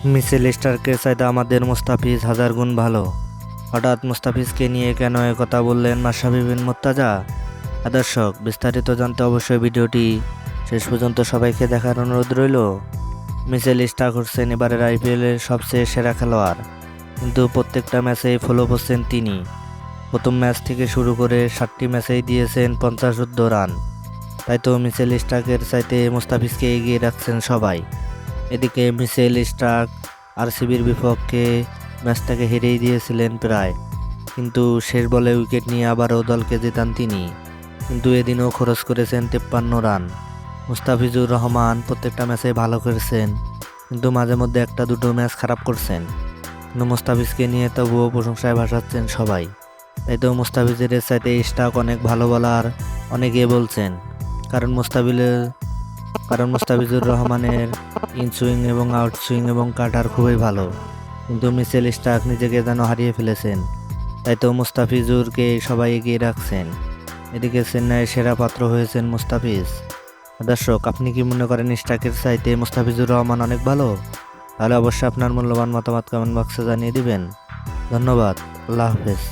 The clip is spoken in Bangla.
মিচেল স্টার্কের চাইতে আমাদের মুস্তাফিজ হাজার গুণ ভালো। হঠাৎ মুস্তাফিজকে নিয়ে কেন কথা বললেন মাশরাফি বিন মুর্তজা? দর্শক, বিস্তারিত জানতে অবশ্যই ভিডিওটি শেষ পর্যন্ত সবাইকে দেখার অনুরোধ রইল। মিচেল স্টার্ক হচ্ছেন এবারের আইপিএলের সবচেয়ে সেরা খেলোয়াড়, কিন্তু প্রত্যেকটা ম্যাচেই ফলো করছেন তিনি। প্রথম ম্যাচ থেকে শুরু করে 7টি ম্যাচেই দিয়েছেন 50 রান। তাই তো মিচেল স্টার্কের চাইতে মুস্তাফিজকে এগিয়ে রাখছেন সবাই। এদিকে মিচেল স্টার্ক আরসিবির বিপক্ষে ম্যাচটাকে হেরেই দিয়েছিলেন প্রায়, কিন্তু শেষ বলে উইকেট নিয়ে আবারও দলকে জেতান তিনি। কিন্তু এদিনও খরচ করেছেন 53 রান। মুস্তাফিজুর রহমান প্রত্যেকটা ম্যাচে ভালো করেছেন, কিন্তু মাঝে মধ্যে একটা দুটো ম্যাচ খারাপ করছেন। কিন্তু মুস্তাফিজকে নিয়ে তবুও প্রশংসায় ভাসাচ্ছেন সবাই। তাই তো মুস্তাফিজের চাইতে স্টার্ক অনেক ভালো বলার অনেকে বলছেন, কারণ মুস্তাফিজুর রহমানের ইনসুইং এবং আউটসুইং এবং কাটার খুবই ভালো, কিন্তু মিচেল স্টার্ক নিজেকে যেন হারিয়ে ফেলেছেন। তাই তো মুস্তাফিজুরকে সবাই এগিয়ে রাখছেন। এদিকে চেন্নাইয়ের সেরা পাত্র হয়েছেন মুস্তাফিজ। দর্শক, আপনি কি মনে করেন স্টার্কের চাইতে মুস্তাফিজুর রহমান অনেক ভালো? তাহলে অবশ্যই আপনার মূল্যবান মতামত কমেন্ট বক্সে জানিয়ে দিবেন। ধন্যবাদ। আল্লাহ হাফেজ।